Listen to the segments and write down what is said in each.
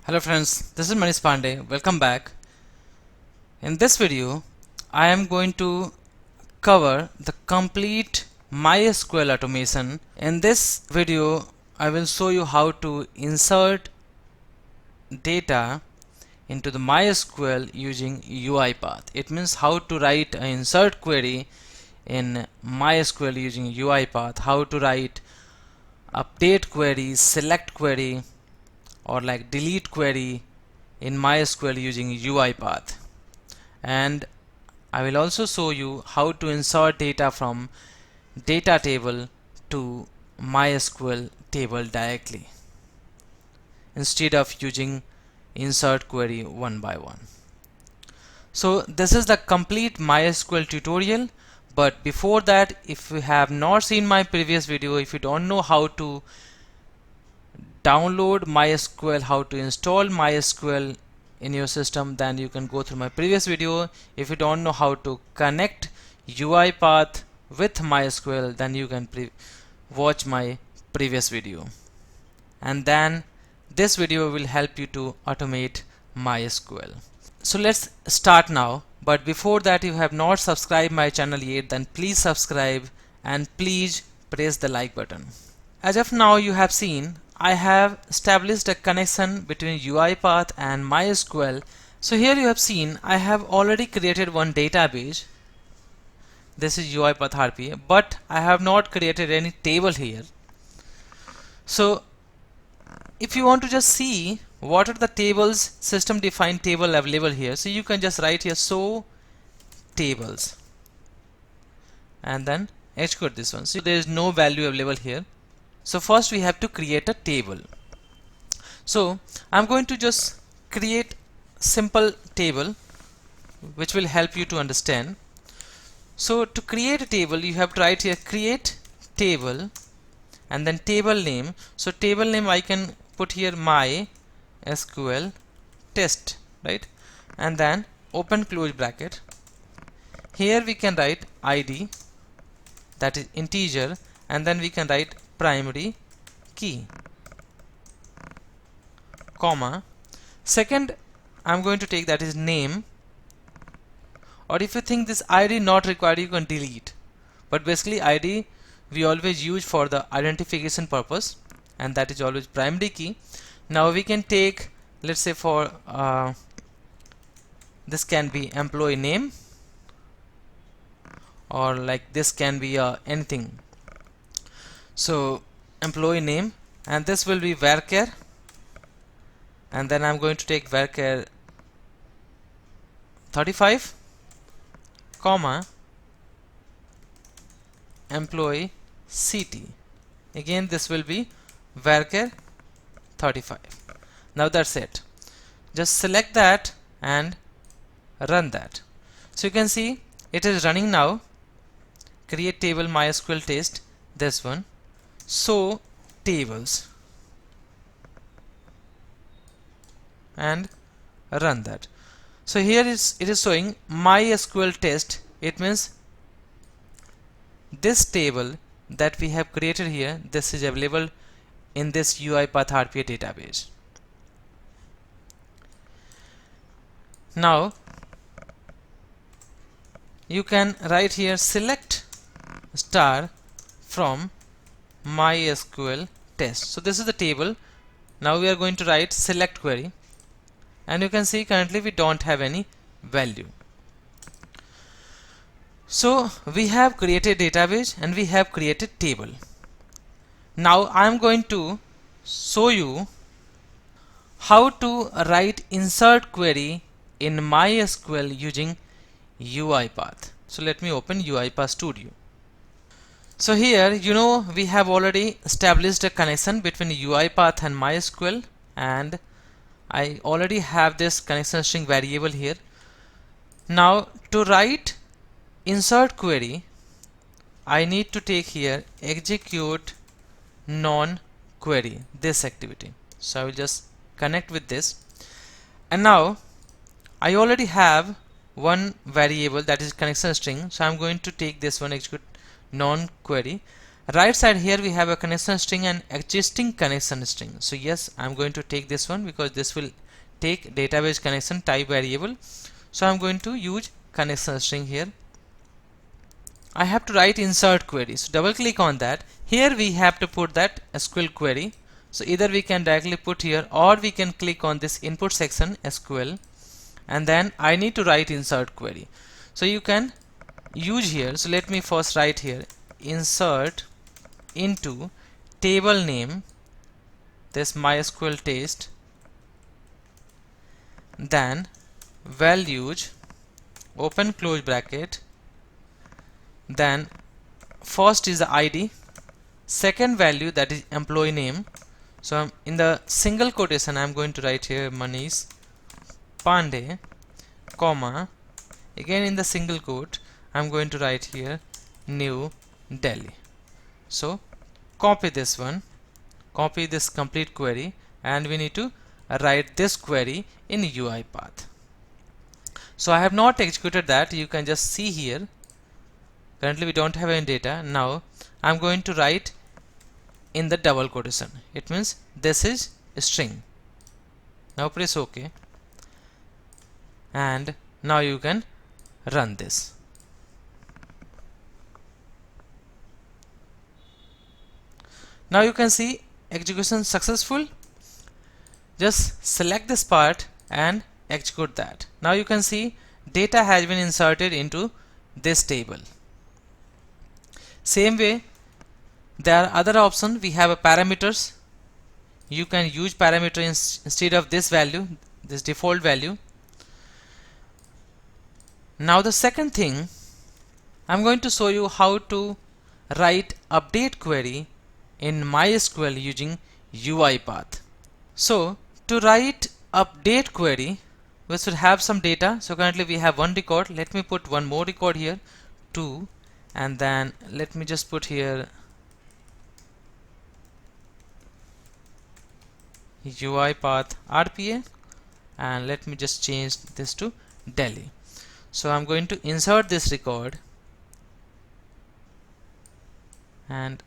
Hello friends, this is Manish Pandey. Welcome back. In this video, I am going to cover the complete MySQL automation. In this video, I will show you how to insert data into the MySQL using UiPath. It means how to write an insert query in MySQL using UiPath, how to write update query, select query, or like delete query in MySQL using UiPath. And I will also show you how to insert data from data table to MySQL table directly instead of using insert query one by one. So this is the complete MySQL tutorial, but before that, if you have not seen my previous video, if you don't know how to download MySQL, how to install MySQL in your system, then you can go through my previous video. If you don't know how to connect UiPath with MySQL, then you can watch my previous video, and then this video will help you to automate MySQL. So let's start now, but before that, if you have not subscribed my channel yet, then please subscribe and please press the like button. As of now, you have seen I have established a connection between UiPath and MySQL. So here you have seen I have already created one database. This is UiPath RPA, but I have not created any table here. So if you want to just see what are the tables, system defined table available here, so you can just write here show tables and then execute this one. So there is no value available here. So first we have to create a table. So I'm going to just create simple table which will help you to understand. So to create a table, you have to write here create table and then table name. So table name I can put here MySQL test, right? And then open close bracket. Here we can write ID, that is integer, and then we can write primary key, comma. Second, I'm going to take that is name, or if you think this ID not required, you can delete. But basically ID we always use for the identification purpose, and that is always primary key. Now we can take, let's say for this can be employee name, or like this can be anything. So employee name, and this will be varchar, and then I'm going to take varchar 35, comma, employee CT. Again this will be varchar 35. Now that's it. Just select that and run that. So you can see it is running now. Create table MySQL test, this one. So tables, and run that. So here it is showing MySQL test. It means this table that we have created here, this is available in this UiPath RPA database. Now you can write here select star from MySQL test. So this is the table. Now we are going to write select query, and you can see currently we don't have any value. So we have created database and we have created table. Now I am going to show you how to write insert query in MySQL using UiPath. So let me open UiPath Studio. So here, you know, we have already established a connection between UiPath and MySQL, and I already have this connection string variable here. Now to write insert query, I need to take here execute non query, this activity. So I will just connect with this, and now I already have one variable that is connection string, so I'm going to take this one execute non query, Right side here we have a connection string and existing connection string. So yes, I'm going to take this one because this will take database connection type variable. So I'm going to use connection string here. I have to write insert query. So double click on that. Here we have to put that SQL query. So either we can directly put here or we can click on this input section SQL, and then I need to write insert query. So you can use here. So let me first write here insert into table name, this MySQL test, then values, open close bracket, then first is the ID, second value that is employee name. So I'm in the single quotation I'm going to write here Manish Pandey, comma, again in the single quote I'm going to write here New Delhi. So copy this one, copy this complete query, and we need to write this query in UiPath. So I have not executed that. You can just see here currently we don't have any data. Now I'm going to write in the double quotation. It means this is a string. Now press OK, and now you can run this. Now you can see execution successful. Just select this part and execute that. Now you can see data has been inserted into this table. Same way, there are other options. We have a parameters. You can use parameter instead of this value, this default value. Now the second thing, I'm going to show you how to write update query in MySQL using UiPath. So to write update query, we should have some data. So currently we have one record. Let me put one more record here, 2, and then let me just put here UiPath RPA, and let me just change this to Delhi. So I'm going to insert this record and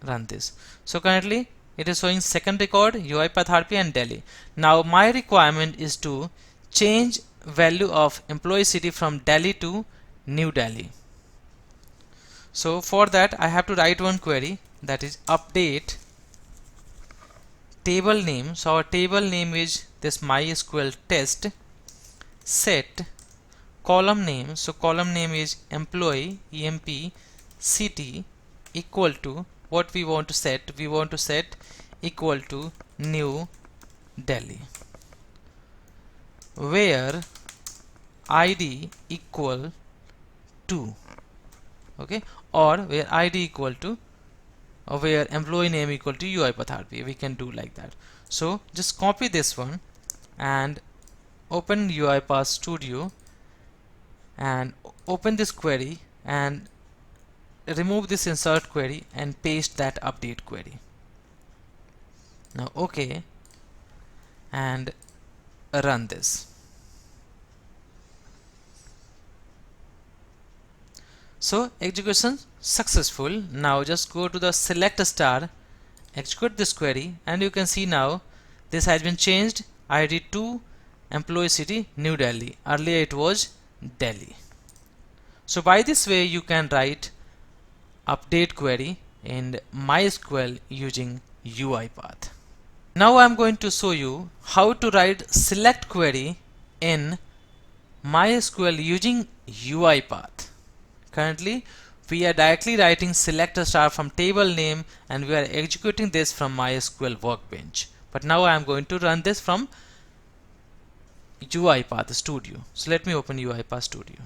run this. So currently it is showing second record UiPath RPA and Delhi. Now my requirement is to change value of employee city from Delhi to New Delhi. So for that I have to write one query, that is update table name. So our table name is this MySQL test, set column name. So column name is employee EMP city equal to what we want to set. We want to set equal to New Delhi, where ID equal to, okay, or where ID equal to, or where employee name equal to UiPath RPA. We can do like that. So just copy this one and open UiPath Studio and open this query and remove this insert query and paste that update query. Now OK, and run this. So execution successful. Now just go to the select star, execute this query, and you can see now this has been changed ID to employee city New Delhi. Earlier it was Delhi. So by this way you can write update query in MySQL using UiPath. Now I'm going to show you how to write select query in MySQL using UiPath. Currently we are directly writing select a star from table name and we are executing this from MySQL Workbench. But now I am going to run this from UiPath Studio. So let me open UiPath Studio.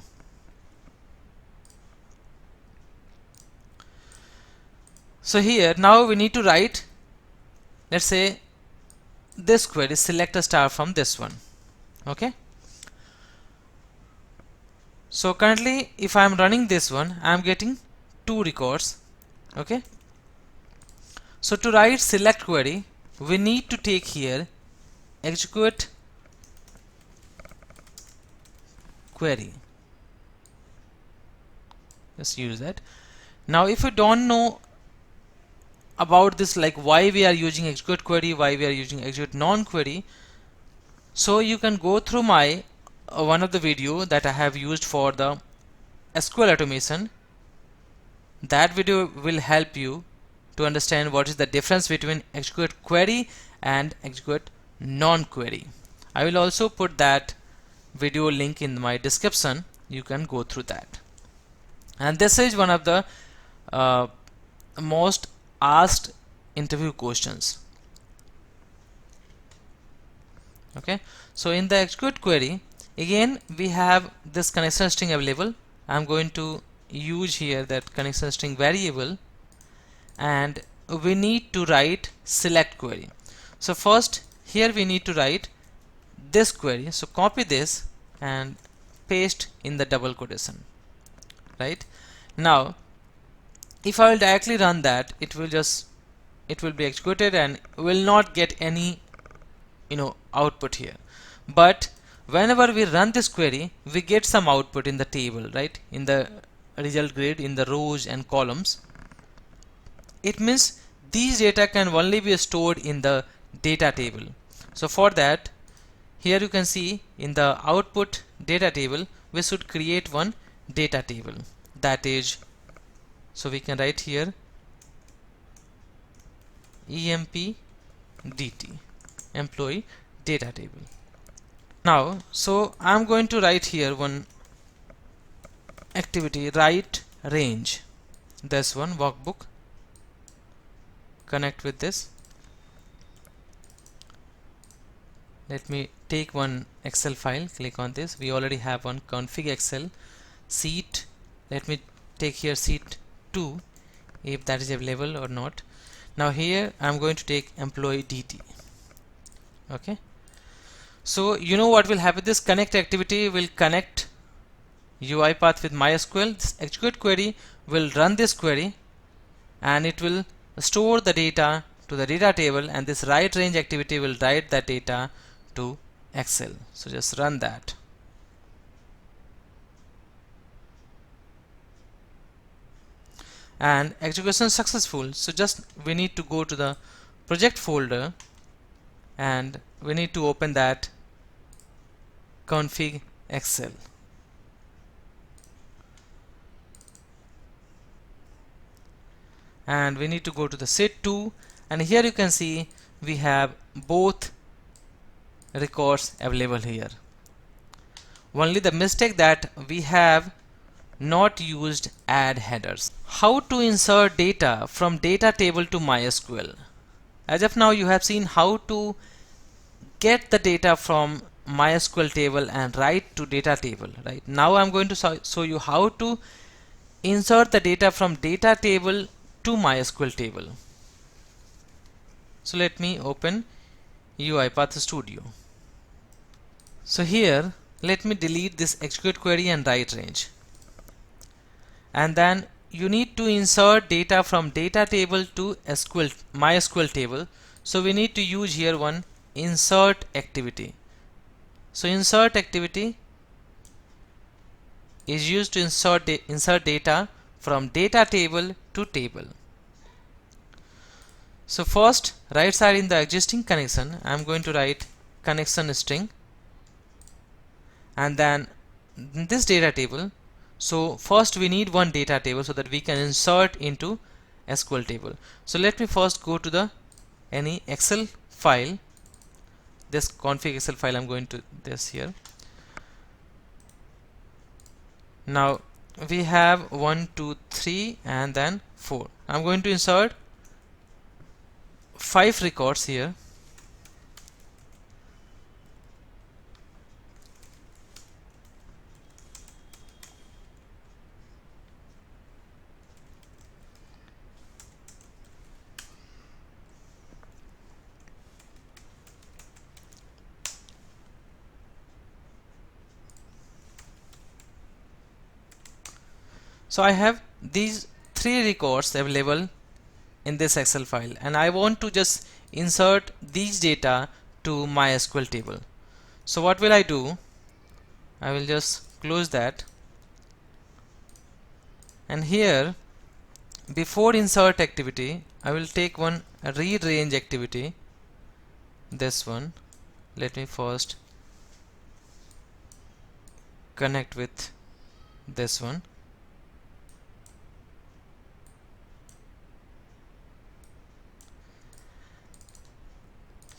So here now we need to write, let's say, this query, select a star from this one. Okay. So currently if I am running this one, I am getting 2 records. Okay. So to write select query, we need to take here execute query. Just use that. Now if you don't know about this, like why we are using execute query, why we are using execute non-query. So you can go through my one of the video that I have used for the SQL automation. That video will help you to understand what is the difference between execute query and execute non-query. I will also put that video link in my description. You can go through that. And this is one of the most asked interview questions. Okay, so in the execute query, again we have this connection string available. I'm going to use here that connection string variable, and we need to write select query. So first here we need to write this query. So copy this and paste in the double quotation. Right now, if I will directly run that, it will be executed and will not get any output here. But whenever we run this query, we get some output in the table, right, in the result grid, in the rows and columns. It means these data can only be stored in the data table. So for that, here you can see in the output data table, we should create one data table, that is, so we can write here empdt, employee data table. Now, so I'm going to write here one activity, write range, this one workbook, connect with this. Let me take one Excel file, click on this. We already have one config Excel sheet. Let me take here sheet 2 if that is available or not. Now here I'm going to take employee DT. Okay, so you know what will happen, this connect activity will connect UiPath with MySQL. This execute query will run this query and it will store the data to the data table, and this write range activity will write that data to Excel. So just run that. And execution successful. So just we need to go to the project folder and we need to open that config Excel. And we need to go to the sheet 2, and here you can see we have both records available here. Only the mistake that we have not used add headers. How to insert data from data table to MySQL. As of now you have seen how to get the data from MySQL table and write to data table. Right now I'm going to show you how to insert the data from data table to MySQL table. So let me open UiPath Studio. So here let me delete this execute query and write range, and then you need to insert data from data table to MySQL table. So we need to use here one insert activity. So insert activity is used to insert data from data table to table. So first, right side in the existing connection, I am going to write connection string, and then this data table. So first we need one data table so that we can insert into SQL table. So let me first go to the any Excel file, this config Excel file. I'm going to this here. Now we have 1 2 3 and then 4. I'm going to insert 5 records here. So I have these 3 records available in this Excel file, and I want to just insert these data to MySQL table. So what will I do? I will just close that, and here before insert activity I will take one read range activity, this one. Let me first connect with this one.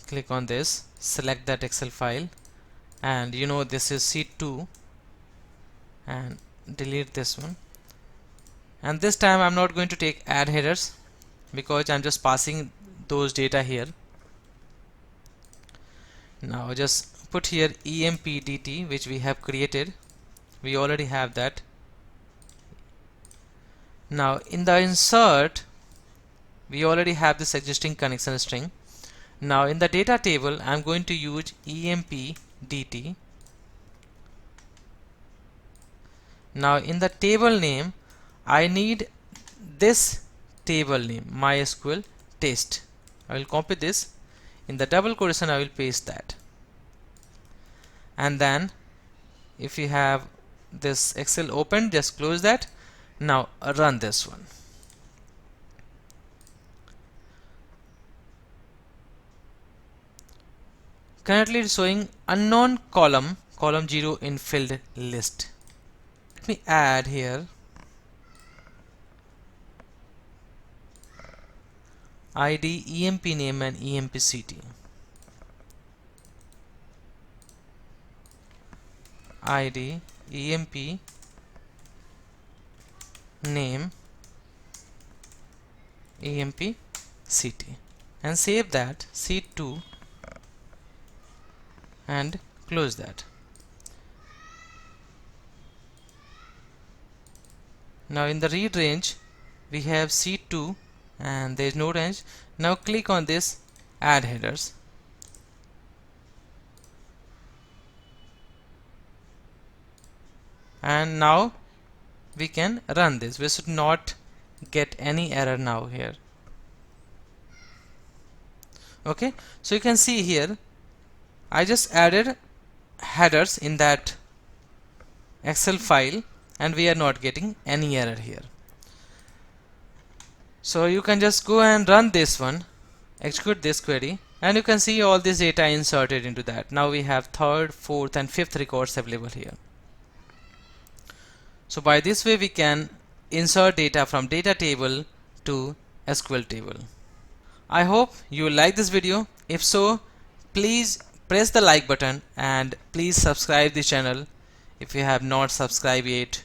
Click on this, select that Excel file, and you know this is sheet 2, and delete this one. And this time I'm not going to take add headers because I'm just passing those data here. Now just put here empdt which we have created. We already have that. Now in the insert we already have this existing connection string. Now in the data table I'm going to use empdt. Now in the table name I need this table name, MySQL test. I will copy this, in the double quotation I will paste that, and then if you have this Excel open, just close that. Now run this one. Currently it's showing unknown column 0 in filled list. Let me add here ID, EMP name and EMPCT. ID, EMP name, EMPCT, and save that sheet 2 and close that. Now in the read range we have sheet 2 and there is no range. Now click on this add headers, and now we can run this. We should not get any error now here. Okay, so you can see here I just added headers in that Excel file and we are not getting any error here. So you can just go and run this one, execute this query, and you can see all this data inserted into that. Now we have third, fourth and fifth records available here. So by this way we can insert data from data table to SQL table. I hope you like this video. If so, please press the like button and please subscribe the channel if you have not subscribed yet.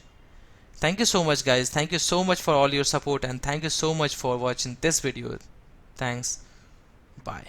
Thank you so much guys. Thank you so much for all your support and thank you so much for watching this video. Thanks. Bye.